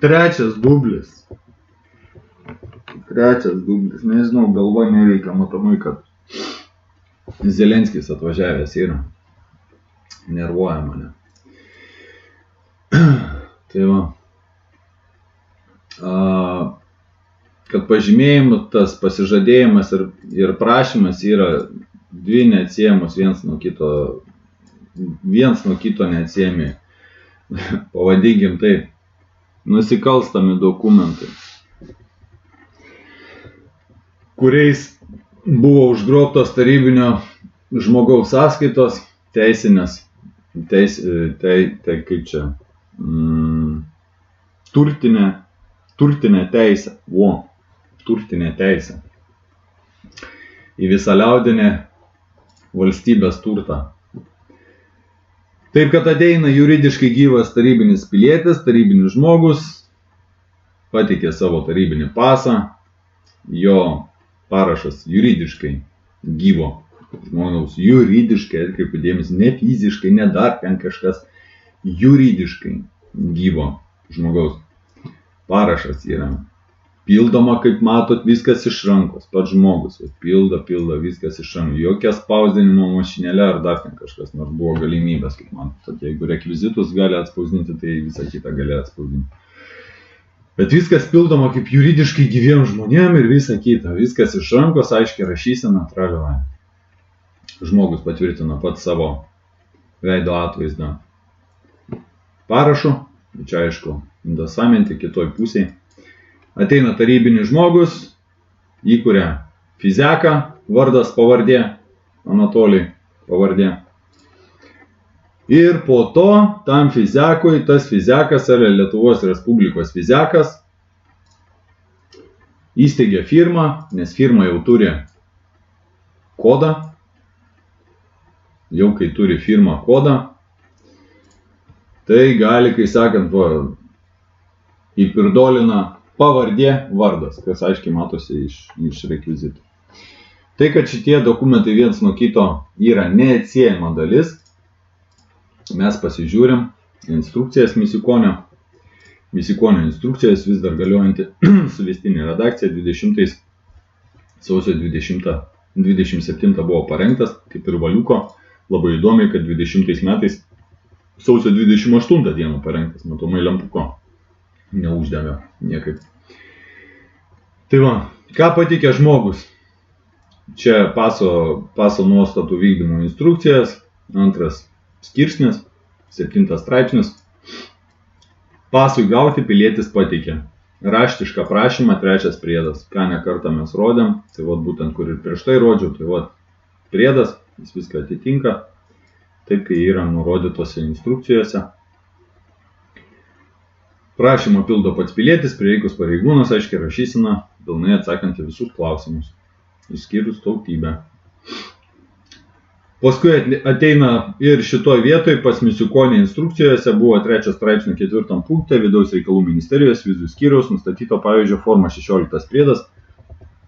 Trečias dublis. Nežinau, galva neveikia, matomai, kad Zelenskis atvažiavęs yra. Nervuoja mane. Tai va. Kad pažymėjimas, tas pasižadėjimas ir prašymas yra dvi neatsiejamos viens nuo kito neatsiejami. Pavadinkim taip, nusikalstami dokumentai, kuriais buvo užgrobtos tarybinio žmogaus sąskaitos, teisinės, kaip čia, turtinė teisė, turtinė teisė į visą liaudinę valstybės turtą. Taip, kad ateina juridiškai gyvas tarybinis pilietis, tarybinis žmogus, pateikė savo tarybinį pasą, jo parašas juridiškai gyvo žmogaus, juridiškai, atkreipiu dėmesį, ne fiziškai, ne dar ten kažkas, juridiškai gyvo žmogaus parašas yra. Pildoma, kaip matot, viskas iš rankos, pats žmogus, pildo viskas iš rankos, jokia spausdinimo mašinėlė ar dar ten kažkas, nors buvo galimybės, kaip matot, jeigu rekvizitus gali atspausdinti, tai visą kitą gali atspausdinti. Bet viskas pildoma kaip juridiškai gyviem žmonėm ir visa kita, viskas iš rankos, aiškiai rašysena, traliuoja. Žmogus patvirtina pats savo veido atvaizdą parašu, čia aišku, indasamentį kitoj pusėje. Ateina tarybinis žmogus, įkuria fiziaką, vardas pavardė, Anatolij pavardė. Ir po to tam fiziakui, tas fiziakas yra Lietuvos Respublikos fiziakas, įsteigia firmą, nes firma jau turi kodą, jau kai turi firma kodą, tai gali, kai sakant, įpirdolina pavardė, vardas, kas aiškiai matosi iš rekvizitų. Tai, kad šitie dokumentai viens nuo kito yra neatsiejama dalis, mes pasižiūrim instrukcijas Misiukonio. Misiukonio instrukcijas vis dar galiojanti suvestinė redakcija 20 sausio 27 buvo parengtas, kaip ir Valiuko. Labai įdomiai, kad 20 metais sausio 28 dieną parengtas, matomai lempuko neuždega niekaip. Tai va, ką patikė žmogus? Čia paso nuostatų vykdymo instrukcijas, 2 skirsnis, 7 straipsnis. Pasui gauti pilietis pateikė raštišką prašymą, 3 priedas, ką ne kartą mes rodėm, tai vat būtent kur ir prieš tai rodžiau, tai vat priedas, jis viską atitinka, taip kai yra nurodytose instrukcijose. Prašymą pildo pats pilietis, prireikus pareigūnas, aiškiai rašysena, pilnai atsakant į visus klausimus, išskyrus tautybę. Paskui ateina ir šitoj vietoj pas Misiukonį instrukcijose buvo 3 straipsnio 4 punkte Vidaus reikalų ministerijos vizų skyriaus nustatyto pavyzdžio forma 16 priedas,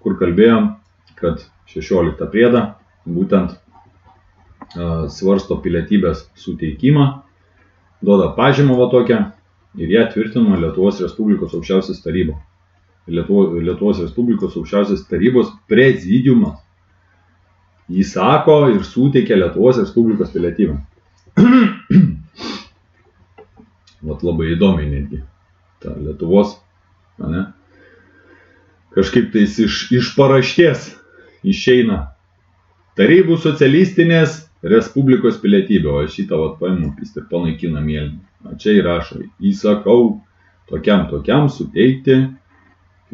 kur kalbėjom, kad 16 priedą būtent svarsto pilietybės suteikimą, duoda pažymą va tokią ir ją tvirtino Lietuvos Respublikos aukščiausias taryba. Lietuvos Respublikos aukščiausias tarybos prezidiumas įsako ir suteikia Lietuvos Respublikos pilietybę. Vat labai įdomiai netgi. Ta Lietuvos, ne? Kažkaip tais iš paraštės išeina Tarybų socialistinės Respublikos pilietybė, o šitą vat paimu ir panaikina mėlyną. Čia įrašo, įsakau tokiam suteikti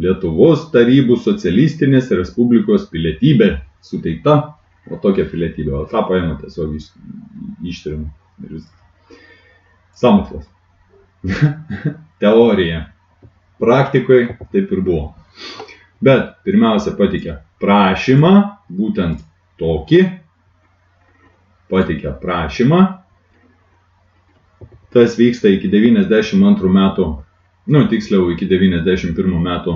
Lietuvos Tarybų socialistinės Respublikos pilietybė suteikta, o tokia pilietybė, o tą paima tiesiog ištrim ir viskas. Sąmokslas. Teorija. Praktikoje taip ir buvo. Bet pirmiausia pateikė prašymą, būtent tokį, pateikė prašymą. Tas vyksta iki 92 metų, tiksliau iki 91 metų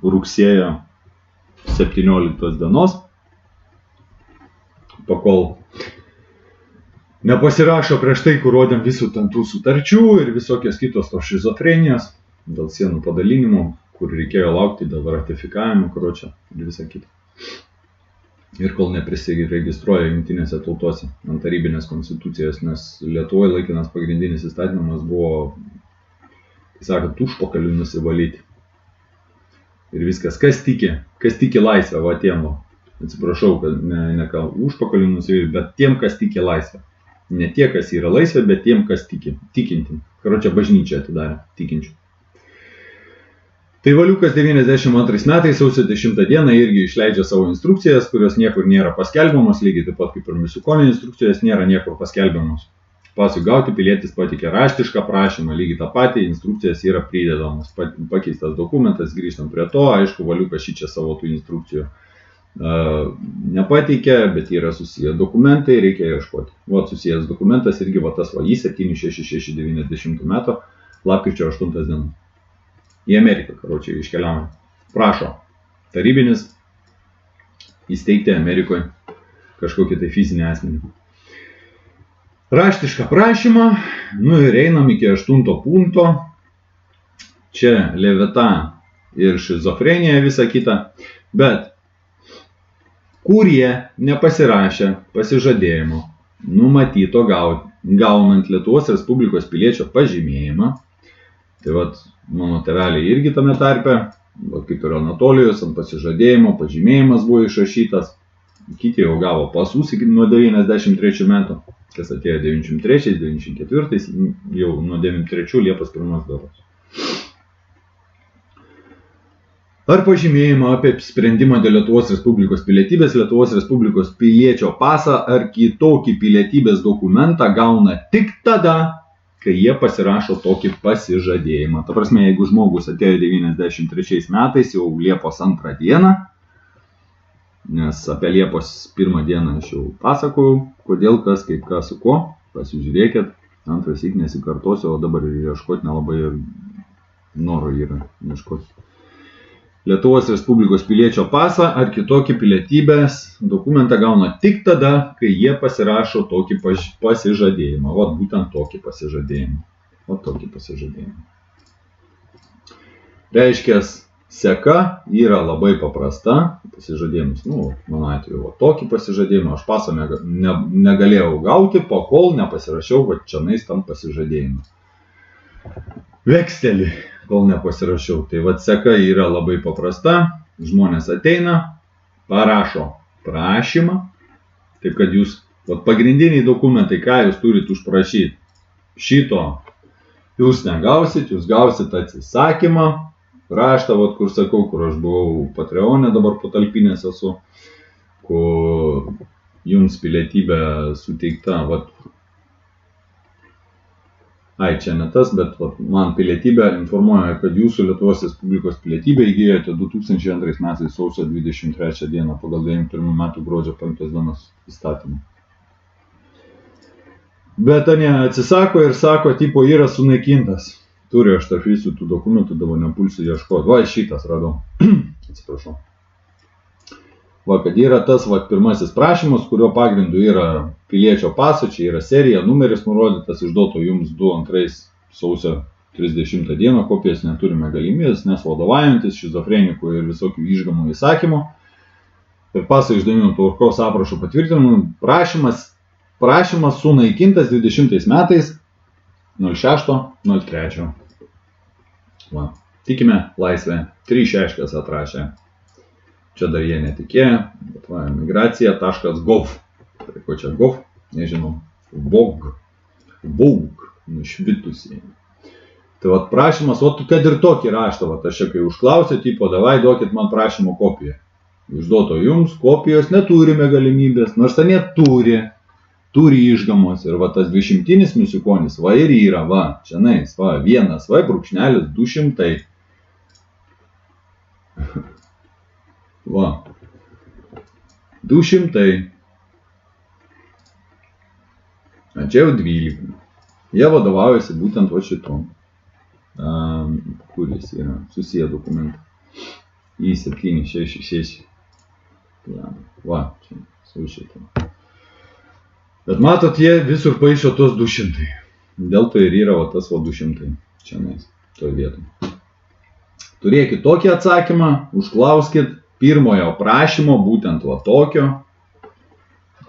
rugsėjo 17 dienos, pakol nepasirašo prieš tai, kur rodėm visų tų sutarčių ir visokios kitos tos šizofrenijos dėl sienų padalinimo, kur reikėjo laukti dėl ratifikavimo, karočią ir visą kitą. Ir kol neprisiregistruoja jungtinėse tautose ant tarybinės konstitucijos, nes Lietuvoje laikinas pagrindinis įstatymas buvo, tai sakant, užpakalių nusivalyti. Ir viskas, kas tiki laisvę, va tiem, atsiprašau, kad ne užpakalių nusivalyti, bet tiem, kas tiki laisvę. Ne tie, kas yra laisvė, bet tiem, kas tikinti. Karočią bažnyčią atidarė tikinčių. Tai Valiukas 92 metais sausio 10 dieną irgi išleidžia savo instrukcijas, kurios niekur nėra paskelbiamos, lygiai taip pat kaip ir Misiukonio instrukcijos nėra niekur paskelbiamos. Pasui gauti pilietis patikė raštišką prašymą, lygiai tą patį, instrukcijas yra pridedamos, pakeistas dokumentas, grįžtam prie to, aišku, Valiukas šičia savo tų instrukcijų nepateikė, bet yra susiję dokumentai, reikia ieškoti. Vat susijęs dokumentas irgi va tas va I-766-90 metų, lapkričio 8 dieną. Į Ameriką, karočią, iškeliavom. Prašo tarybinis įsteigti Amerikoje kažkokį tai fizinį asmenį. Raštišką prašymą, ir einam iki 8 punkto. Čia levita ir šizofrenija visa kita, bet kurie nepasirašė pasižadėjimo numatyto gaunant Lietuvos Respublikos piliečio pažymėjimą, tai vat mano tėveliai irgi tame tarpe, kaip ir Anatolijos, ant pasižadėjimo, pažymėjimas buvo išrašytas, kiti jau gavo pasus nuo 93 metų, kas atėjo 93, 94, jau nuo 93 Liepos 1 dienos. Ar pažymėjimą apie sprendimą dėl Lietuvos Respublikos pilietybės, Lietuvos Respublikos piliečio pasą ar kitokį pilietybės dokumentą gauna tik tada, kai jie pasirašo tokį pasižadėjimą. Ta prasme, jeigu žmogus atėjo 93 metais, jau Liepos 2 dieną, nes apie Liepos 1 dieną aš jau pasakojau, kodėl, kas, kaip, kas, su ko, pasižiūrėkit, antras syk nesikartosiu, o dabar ir ieškoti nelabai noro yra ieškoti. Lietuvos Respublikos piliečio pasą ar kitokį pilietybės dokumentą gauna tik tada, kai jie pasirašo tokį pasižadėjimą. Vat būtent tokį pasižadėjimą. Reiškias, seka yra labai paprasta. Pasižadėjimus, mano atveju, tokį pasižadėjimą. Aš pasą negalėjau gauti, pakol nepasirašiau čionais tam pasižadėjimą. Vekselį, kol nepasirašiau. Tai seka yra labai paprasta. Žmonės ateina, parašo prašymą. Taip kad jūs, pagrindiniai dokumentai, ką jūs turit užprašyti, šito jūs negausit, jūs gausit atsisakymą. Raštą, kur sakau, kur aš buvau Patreone, dabar patalpinęs esu, kur jums pilietybė suteikta, čia ne tas, bet man pilietybė informuoja, kad jūsų Lietuvos Respublikos pilietybę įgijote 2002 metais sausio 23 dieną pagal 91 metų gruodžio 5 dienos įstatymą. Bet anie atsisako ir sako, tipo, yra sunaikintas. Turiu aš tarp visų tų dokumentų, dabar nepulsiu ieškoti. Šitas radau. Atsiprašau. Kad yra tas pirmasis prašymas, kurio pagrindu yra piliečio paso, čia yra serija, numeris nurodytas, išduoto jums 2 sausio 30 dieną, kopijas neturime galimybės, nes vadovaujantis šizofrenikų ir visokių išgamų įsakymų. Ir paso išdavimo tvarkos aprašo patvirtinimu prašymas sunaikintas 20 metais 06.03. Tikime laisvę, 3 šeškės atrašė. Čia dar jie netikėjo, bet migracija.gov. Tai ko čia gov? Nežinau. Vog, nušvitusiai. Tai prašymas, kad ir tokį raštą, aš čia kai užklausė, tipo, davai duokit man prašymo kopiją. Išduoto jums, kopijos neturime galimybės, nors anie turi išgamos. Ir tas 200 Misiukonis, ir yra, čianais, vienas, brūkšnelis 200. 200. Čia jau 12. Jie vadovaujasi būtent šitom. Kuris yra susiję dokumentai. I-766. Čia su šitom. Bet matot, jie visur paišo tos 200. Dėl to ir yra va tas va 200 čia nais, toj vietoj. Turėkit tokį atsakymą, užklauskit pirmojo prašymo, būtent va tokio.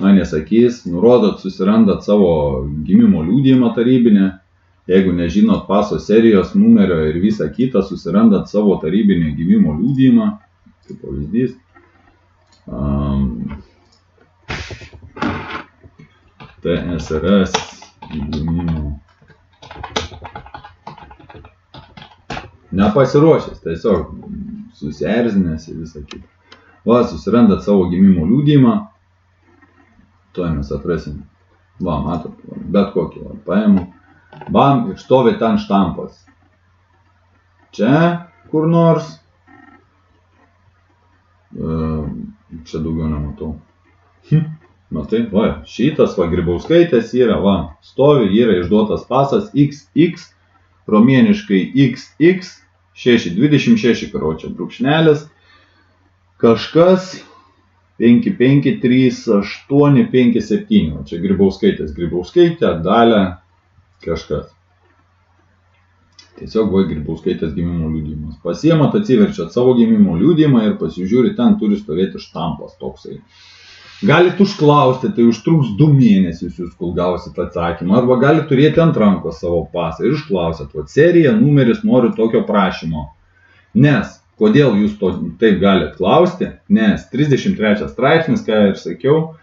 Na, nesakys, nurodot, susirandat savo gimimo liudijimą tarybinę. Jeigu nežinot paso serijos, numerio ir visą kitą, susirandat savo tarybinį gimimo liudijimą. Kaip pavyzdys. TSRS gimimo. Nepasiruošęs, tiesiog susierzinęs ir visą kitą. Va, susirandat savo gimimo liudijimą. Tuoj mes atrasim. Va, matot, bet kokį. Va, paimu. Bam, ir stovi ten štampas. Čia kur nors. Čia daugiau nematau. Matai, va, šitas, va, Grybauskaitės yra, va, stovi, yra išduotas pasas XX, romėniškai XX, 626, karočią, brūkšnelis, kažkas 553857, čia Grybauskaitės, Grybauskaitė, Dalia, kažkas. Tiesiog va, Grybauskaitės gimimo liudijimas. Pasiemat, atsiverčiat savo gimimo liudijimą ir pasižiūri, ten turi stovėti štampas toksai. Galit užklausti, tai užtruks 2 mėnesius jūs, kol gausit atsakymą. Arba galit turėti ant rankos savo pasą ir išklausit, va, serija, numeris, noriu tokio prašymo. Nes, kodėl jūs to taip galit klausti? Nes 33 straipsnis, ką ir sakiau,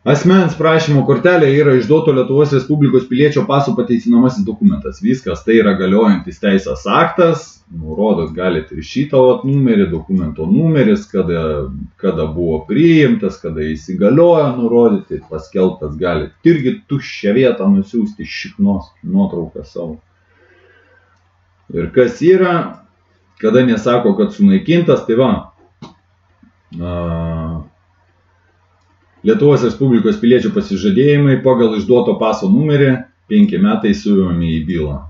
asmens prašymo kortelė yra išduoto Lietuvos Respublikos piliečio paso pateisinamasis dokumentas. Viskas, tai yra galiojantis teisės aktas, nurodot galite ir šitą numerį, dokumento numeris, kada buvo priimtas, kada įsigaliojo nurodyti, paskelbtas galite irgi tuščią vietą nusiųsti šiknos nuotrauką savo. Ir kas yra, kada nesako, kad sunaikintas, tai va, Lietuvos Respublikos piliečių pasižadėjimai pagal išduoto paso numerį 5 metai suimami į bylą.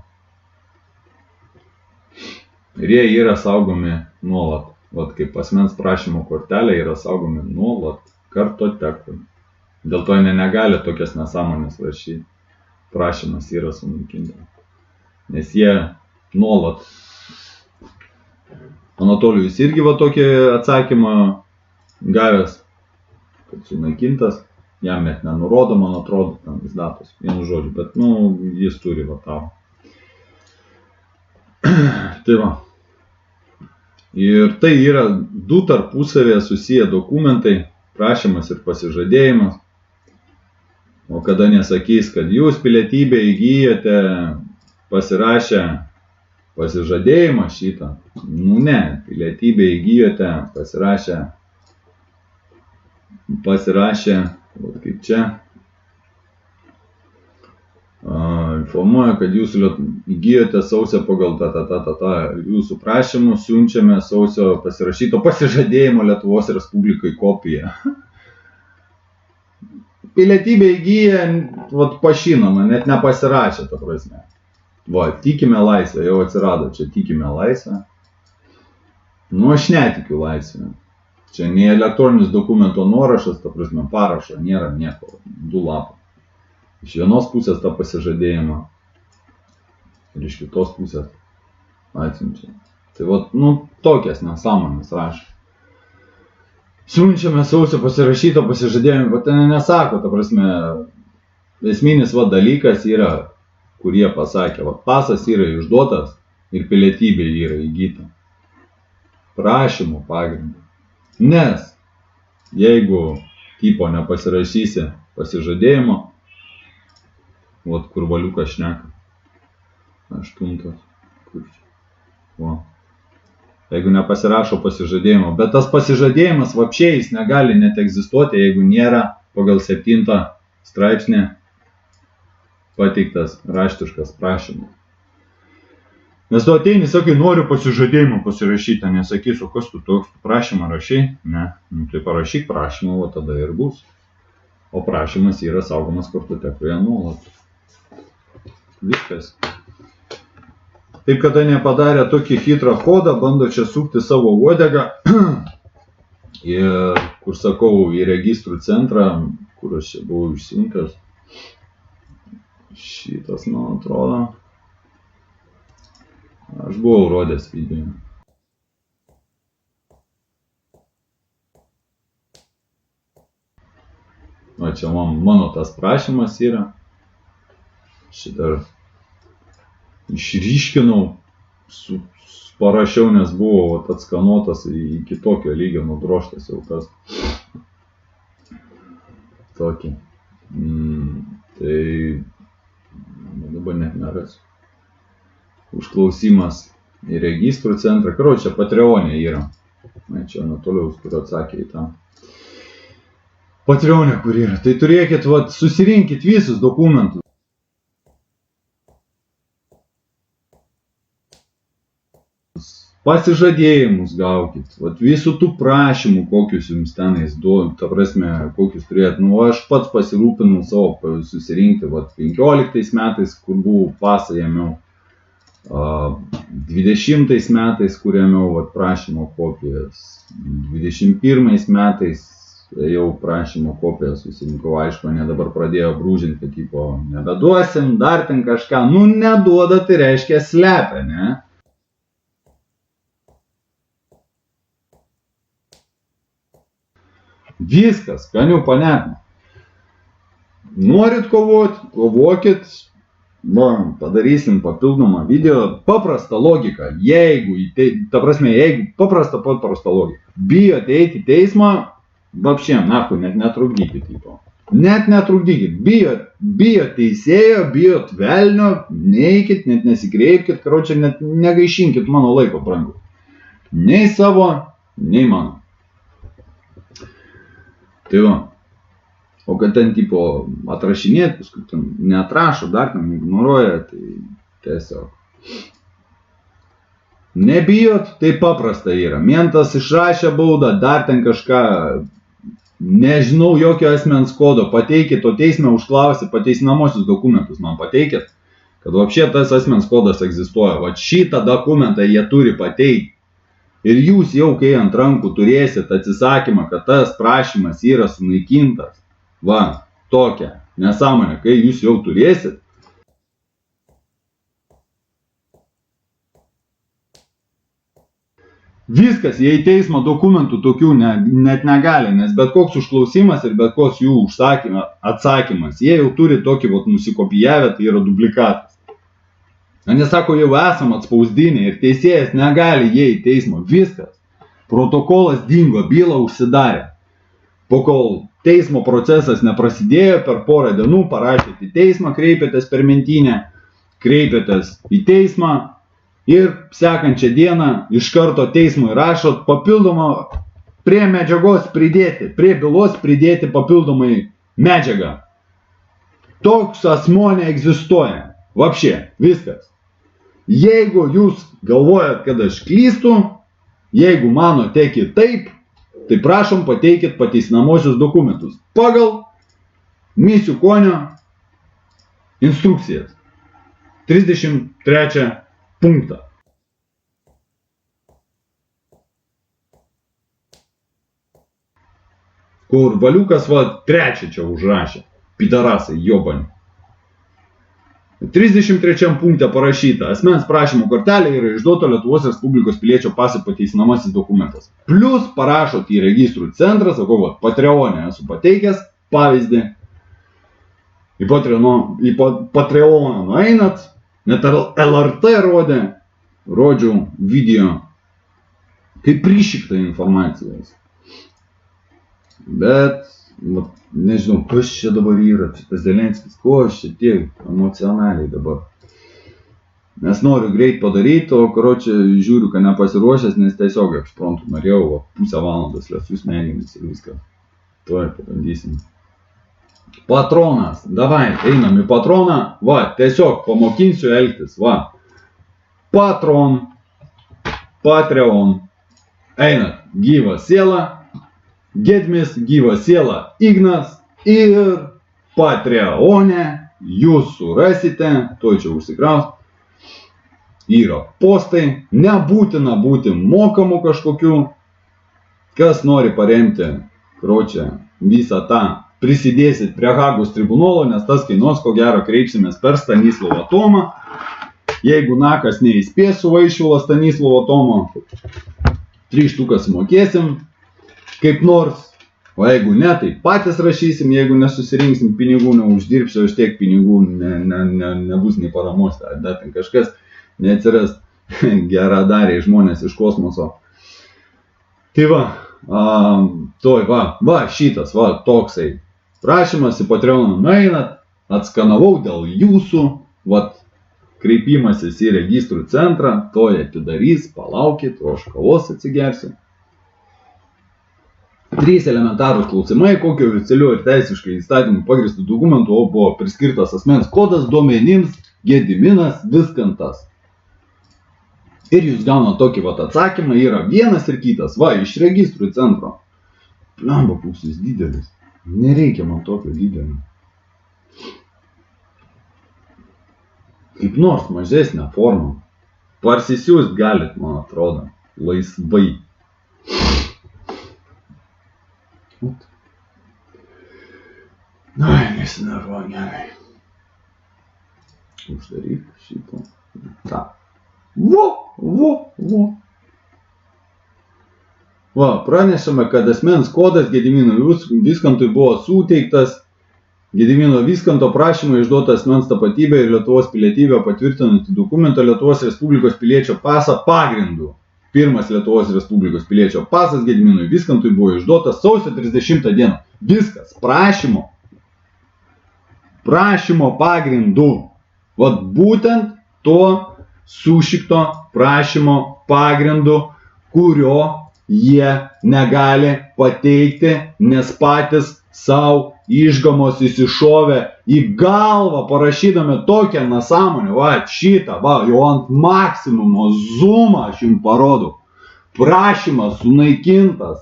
Ir jie yra saugomi nuolat. Vat kaip asmens prašymo kortelė yra saugomi nuolat kartotekui. Dėl to jie negali tokias nesąmonės rašyti. Prašymas yra sunaikintas. Nes jie nuolat. Anatolijus irgi va tokį atsakymą gavęs. Kad sunaikintas, jam net nenurodo, man atrodo, tam vis datos, vienu žodžiu, bet, jis turi va tavo. Tai va. Ir tai yra 2 tarpusavėje susiję dokumentai, prašymas ir pasižadėjimas. O kada nesakys, kad jūs pilietybę įgyjate pasirašę pasižadėjimą šitą, ne, pilietybę įgyjate pasirašę, kaip čia, informuoja, kad jūs įgijote sausio pagal jūsų prašymų, siunčiame sausio pasirašyto pasižadėjimo Lietuvos Respublikai kopiją. Pilietybę įgyja, pašinama, net nepasirašė, ta prasme. Va, tikime laisvę, jau atsirado, čia tikime laisvę. Aš netikiu laisvę. Čia ne elektroninis dokumento nuorašas, ta prasme, parašo, nėra nieko, 2 lapai. Iš vienos pusės tą pasižadėjimą ir iš kitos pusės atsiunčia. Tai vat, tokias nesąmonės rašo. Siunčiame sausio pasirašyto pasižadėjimą, bet ten nesako, ta prasme, esminis dalykas yra, kurie pasakė, pasas yra išduotas ir pilietybė yra įgyta. Prašymų pagrindu. Nes jeigu tipo nepasirašysi pasižadėjimo, kur valiukas šneka, 8, kur čia, jeigu nepasirašo pasižadėjimo, bet tas pasižadėjimas vapšiai jis negali net egzistuoti, jeigu nėra pagal 7 straipsnį pateiktas raštiškas prašymas. Nes tu ateini, sakai, noriu pasižadėjimą pasirašyti, nesakysiu, kas tu toks, tu prašymą rašai? Ne, tai parašyk prašymą, o tada ir bus. O prašymas yra saugomas kartotekoje nuolat. Viskas. Taip, kada nepadarė tokį hitrą kodą, bando čia sukti savo uodegą. Ir, kur sakau, į registrų centrą, kur aš čia buvau išsiuntęs. Šitas, man atrodo. Aš buvau rodęs video. O čia mano tas prašymas yra. Šitą išryškinau, parašiau, nes buvo atskanuotas į kitokio lygio nudroštas jau tas. Tokį. Tai dabar net nerasiu. Užklausimas į registrų centrą. Karočią, Patreonė yra. Čia Anatolijaus, kur atsakė į tą. Patreonė, kur yra. Tai turėkit, susirinkit visus dokumentus. Pasižadėjimus gaukit, visų tų prašymų, kokius jums tenais duodu, ta prasme, kokius turėt. Aš pats pasirūpinau savo susirinkti, 15 metais, kur buvau pasą ėmiau, 20 metais, kur ėmiau prašymo kopijas, 21 metais jau prašymo kopiją susirinkau, aišku, ne dabar pradėjo brūžinti, kad tipo, nebeduosim, dar ten kažką, neduoda, tai reiškia slepia, ne? Viskas, skanių panetino. Norit kovoti, kovokit, padarysim papildomą video. Paprasta logika, jeigu paprasta logika. Bijot eiti į teismą, vapšiem, net netrukdykit. Net netrukdykit, bijot teisėjo, bijot velnio, neikit, net nesikreipkit, karočią, net negaišinkit mano laiko, brangu. Nei savo, nei mano. Tai va, o kad ten tipo atrašinėt, paskui ten neatrašo, dar ten ignoruoja, tai tiesiog. Nebijot, tai paprasta yra. Mentas išrašė baudą, dar ten kažką, nežinau jokio asmens kodo, pateikit, o teisme užklausi, pateisinamosius dokumentus man pateikit, kad vapšė tas asmens kodas egzistuoja. Šitą dokumentą jie turi pateikti. Ir jūs jau, kai ant rankų turėsit atsisakymą, kad tas prašymas yra sunaikintas, tokia nesąmonė, kai jūs jau turėsit, viskas, jei teismo dokumentų tokių net negali, nes bet koks užklausimas ir bet koks jų atsakymas, jie jau turi tokį nusikopijavę, tai yra duplikatas. Nesako, jau esam atspausdinę ir teisėjas negali jie į teismą. Viskas. Protokolas dingo, byla užsidarė. Po kol teismo procesas neprasidėjo, per porą dienų parašėte į teismą, kreipėtės per mentinę, kreipėtės į teismą ir sekančią dieną iš karto teismui rašot papildomą prie medžiagos pridėti, prie bylos pridėti papildomai medžiagą. Toks asmuo neegzistuoja. Vapšė, viskas. Jeigu jūs galvojat, kad aš klystu, jeigu manote kitaip, tai prašom pateikit pateisinamosius dokumentus pagal Misiukonio instrukcijas. 33 punktą. Kur valiukas trečią čia užrašė. Pidarasai, jobani. 33 punkte parašyta, asmens prašymo kortelė yra išduota Lietuvos Respublikos piliečio pasui pateisinamasis dokumentas. Plius parašot į registrų centrą, sakau, Patreonė esu pateikęs pavyzdį. Į Patreoną nueinat, net LRT rodžiau video, kaip prišikta informacijos. Bet nežinau, kas čia dabar yra, šitas Zelenskis, ko aš čia tiek emocionaliai dabar. Nes noriu greit padaryti, o karočią žiūriu, kad nepasiruošęs, nes tiesiog ekspromtu norėjau pusę valandos lėsius smegenis ir viską. Tuoj pabandysim. Patronas, davai, einam į patroną, tiesiog pamokinsiu elgtis, Patron, Patreon, einat, gyva siela, Gedmis, gyva siela, Ignas ir Patreonė, jūs surasite, tuoj čia užsikraus, yra postai, nebūtina būti mokamų kažkokių, kas nori paremti, kročią, visą tą prisidėsit prie Hagos tribunolo, nes tas kainuos, ko gero kreipsimės per Stanislovą Tomą. Jeigu nakas neįspės su Vaišvilo Stanislovo Tomo, 3 štukas mokėsim kaip nors. O jeigu ne, tai patys rašysim, jeigu nesusirinksim pinigų, neuždirbsiu, aš tiek pinigų nebus nei paramos, dar ten kažkas neatsiras geradariai žmonės iš kosmoso. Tai va, šitas, toksai prašymas į Patreoną nueinat, atskanavau dėl jūsų, kreipimasis į registrų centrą, to atidarys, palaukit, o aš kavos atsigersiu. 3 elementarūs klausimai, kokio oficialiu ir teisiškai įstatymų pagrįstų dokumentų buvo priskirtas asmens kodas duomenims Gediminas Viskantas. Ir jūs gaunat tokį atsakymą, yra vienas ir kitas, iš registrų centro. Plemba, koks jis didelis, nereikia man tokio didelio. Kaip nors mažesnę formą. Parsisiųst galit, man atrodo, laisvai. Nesinervuok gerai. Uždaryk šitą. Ta. Pranešame, kad asmens kodas Gediminui Viskantui buvo suteiktas Gedimino Viskanto prašymą išduotą asmens tapatybę ir Lietuvos pilietybę patvirtinantį dokumentą Lietuvos Respublikos piliečio pasą pagrindu. Pirmas Lietuvos Respublikos piliečio pasas Gediminui Viskantui buvo išduotas sausio 30 dieną. Viskas, prašymo pagrindu. Būtent to sušikto prašymo pagrindu, kurio jie negali pateikti, nes patys savo išgamos įsišovė į galvą, parašydami tokią nesąmonę, šitą, jau ant maksimumo zoomą aš jums parodau. Prašymas sunaikintas.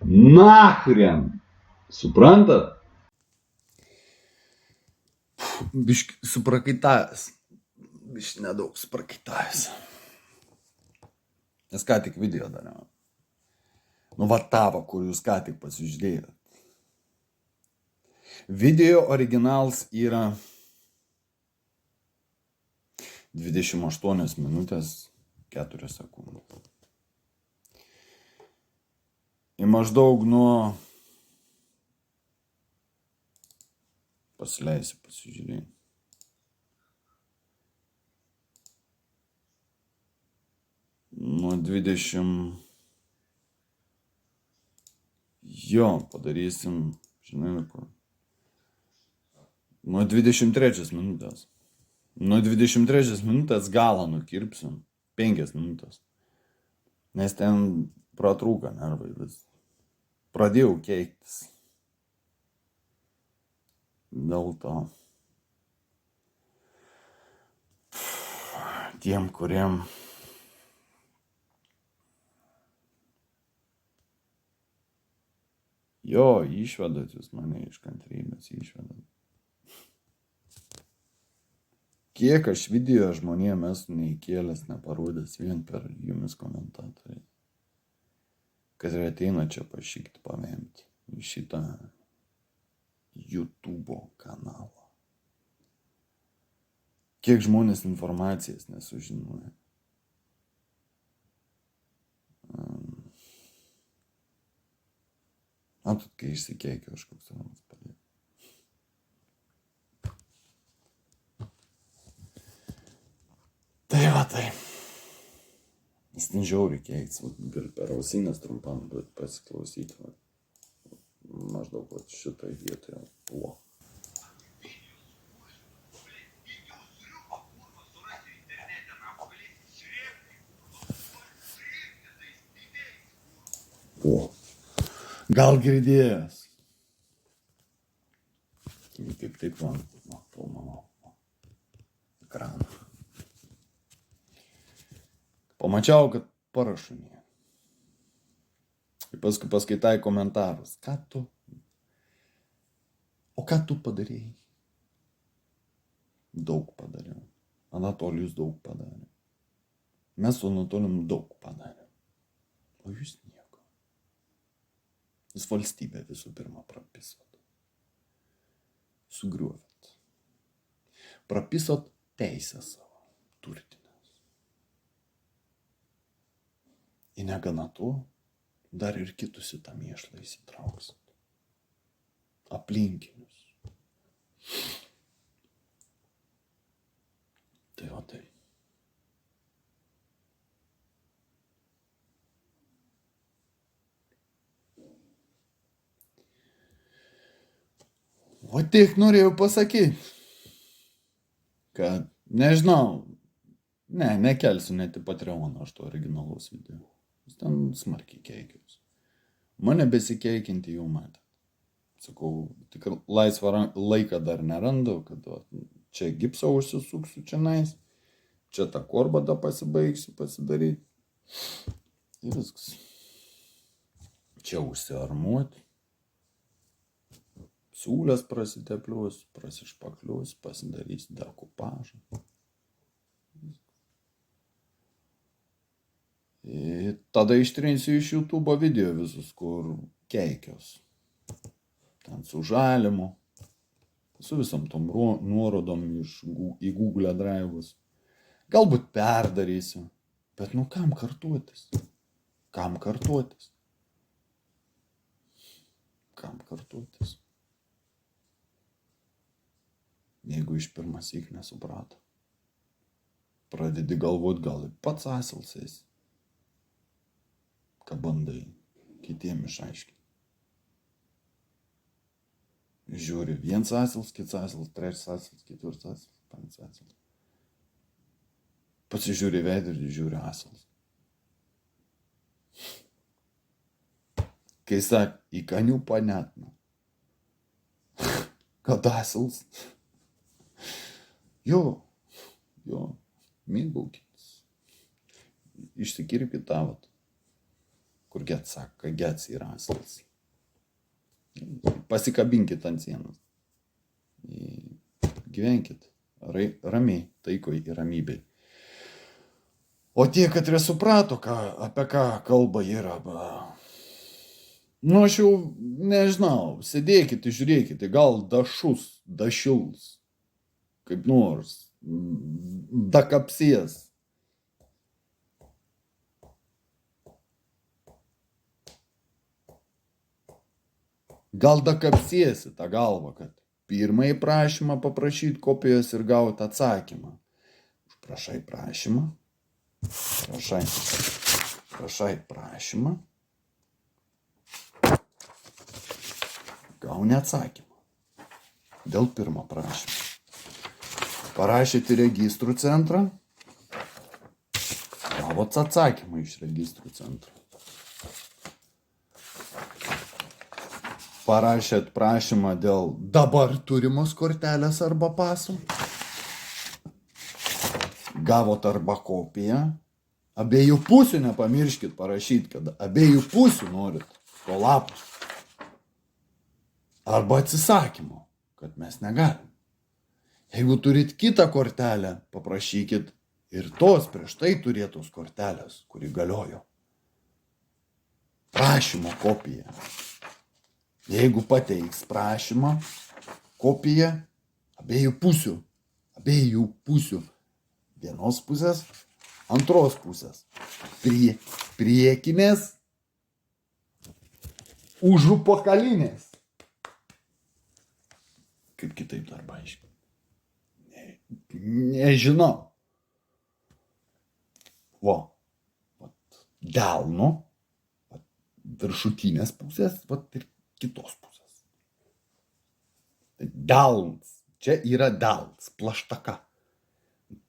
Nachrien. Suprantat? Biški suprakaitavęs. Biški nedaug suprakaitavęs. Nes ką tik video dariau. Tavo, kur jūs ką tik pasižiūrėjot. Video originals yra 28 minutės 4 sekundės. Ir maždaug nuo pasileisiu pasižiūrėjau. Nuo 20... padarysim, žinai, nuo 23 minutės. Nuo 23 minutės galą nukirpsim 5 minutės. Nes ten pratrūka nervai vis. Pradėjau keiktis. Dėl to. Tiem, kuriem išvedat jūs mane iš kantrybės, išvedat. Kiek aš video žmonėm esu neįkėlęs, neparodęs vien per jumis komentatoriai. Kad ir ateina čia pašykti pavemti į šitą YouTube kanalą. Kiek žmonės informacijas nesužinoja. Matot, kai išsikeikiu, aš koks ramas padėjau. Tai. Jis ten žiauriai keiktis, gali per ausinės trumpam pasiklausyti. Maždaug šitai vietoje. Gal girdėjęs. Kaip tik man filmavo ekraną. Pamačiau, kad parašinė. Ir paskui paskaitai komentarus. O ką tu padarėjai? Daug padariau. Anatolijus daug padarė. Mes su Anatolijum daug padarėm. O jūs nieko. Jūs valstybę visų pirma prapisot. sugriovėt. Prapisot teisę savo turtinės. Ir negana to, dar ir kitus į tą mėšlą įsitrauksit. Aplinkinius. Tai va tai. O tik norėjau pasakyti, kad nežinau, nekelsiu net į Patreoną aš to originalaus video. Jis ten smarkiai keikiausi. Mane besikeikinti jau matė. Sakau, tik laisvą laiką dar nerandu, kad čia gipsą užsisuksiu čionais, čia tą korbadą pasibaigsiu pasidaryti. Ir viskas. Čia užsiarmuoti. Siūlės prasitepliuos, prasišpakliuos, pasidarys dekupažą. Ir tada ištrinsiu iš YouTube video visus, kur keikios. Ten su žalimu, su visam tom nuorodom į Google Drive'us. Galbūt perdarysiu, bet kam kartuotis? Kam kartuotis? Kam kartuotis? Jeigu iš pirmąsyk nesuprato. Pradedi galvot, gal ir pats asilas esi. Ką bandai kitiem išaiškinti. Žiūri, viens asilas, kits asilas, trečias asilas, ketvirtas asilas, penktas asilas. Pasižiūri veidrodį, žiūri asilas. Kai sak, иконю понятно. Kad asilas. Jo, mėgaukitės. Išsikirpkit tavot. Kur Gets sako, kad Gets yra asilas. Pasikabinkit ant sienos. Gyvenkit ramiai, taikoj ir ramybei. O tie, kad nesuprato, apie ką kalba yra, aš jau nežinau, sėdėkit, žiūrėkit, gal dašils. Kaip nors, dakapsies. Gal dakapsiesi tą galvą, kad pirmąjį prašymą paprašyti kopijos ir gauti atsakymą. Prašai prašymą. Prašai prašymą. Gauni atsakymą. Dėl pirmo prašymo. Parašėte registrų centrą, gavot atsakymą iš registrų centro. Parašėt prašymą dėl dabar turimos kortelės arba paso. Gavot arba kopiją. Abiejų pusių nepamirškit parašyti, kad abiejų pusių norit to lapo. Arba atsisakymo, kad mes negalim. Jeigu turit kitą kortelę, paprašykit ir tos prieš tai turėtos kortelės, kuri galiojo. Prašymo kopija. Jeigu pateiks prašymą, kopiją abiejų pusių. Vienos pusės, antros pusės. Priekinės, užupakalinės. Kaip kitaip dar paaiškinti? Nežinau. Delno, viršutinės pusės, ir kitos pusės. Delns. Čia yra delns, plaštaka.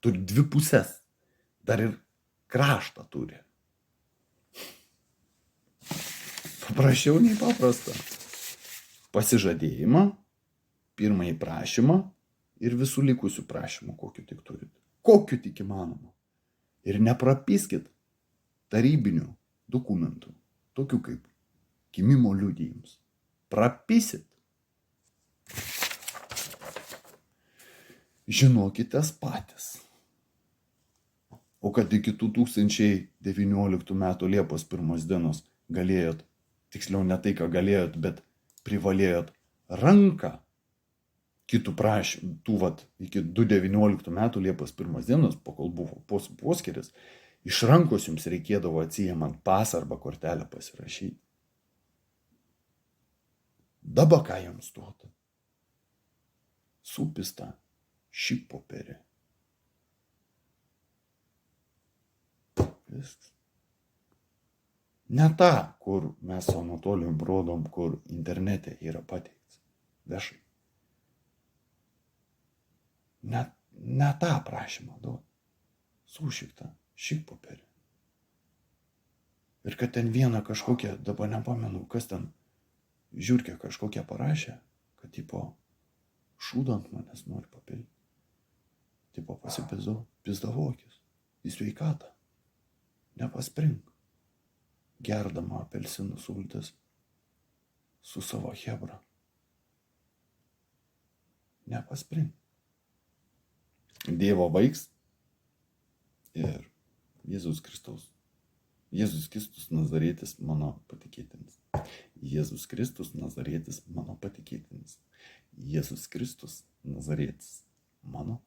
Turi dvi pusės. Dar ir kraštą turi. Paprasčiau nei paprasta. Pasižadėjimą, pirmąjį prašymą ir visų likusių prašymų, kokiu tik turit. Kokiu tik įmanoma. Ir neprapiskit tarybinių dokumentų, tokių kaip gimimo liudijimus. Prapisit. Žinokitės patys. O kad iki 2019 metų Liepos 1 dienos galėjot, tiksliau ne tai, ką galėjot, bet privalėjot ranką kitų prašymų, iki 2019 metų Liepos 1 dienos, kol buvo poskyris, iš rankos jums reikėdavo atsijimant pasą arba kortelę pasirašyti. Dabar ką jums duoda? Supistą šį popierį. Viskas. Ne tą, kur mes su Anatolijum rodom, kur internete yra pateiktas viešai. Ne tą prašymą duoda. Sušiktą šį popierį. Ir kad ten vieną kažkokią, dabar nepamenu, kas ten, žiūrkė kažkokią parašė, kad tipo šūdant manęs nori papildyti. Tipo pasipizdavokis į sveikatą. Nepaspring. Gerdama apelsinų sultis su savo chebra. Nepaspring. Dievo vaiks ir Jėzus Kristus Nazarietis mano patikėtinis. Jėzus Kristus Nazarietis mano patikėtinis. Jėzus Kristus Nazarietis mano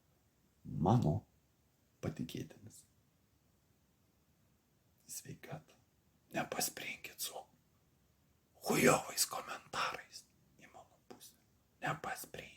patikėtinis. Sveikatą. Nepasprinkit su hujovais komentarais į mano pusę. Nepasprinkit.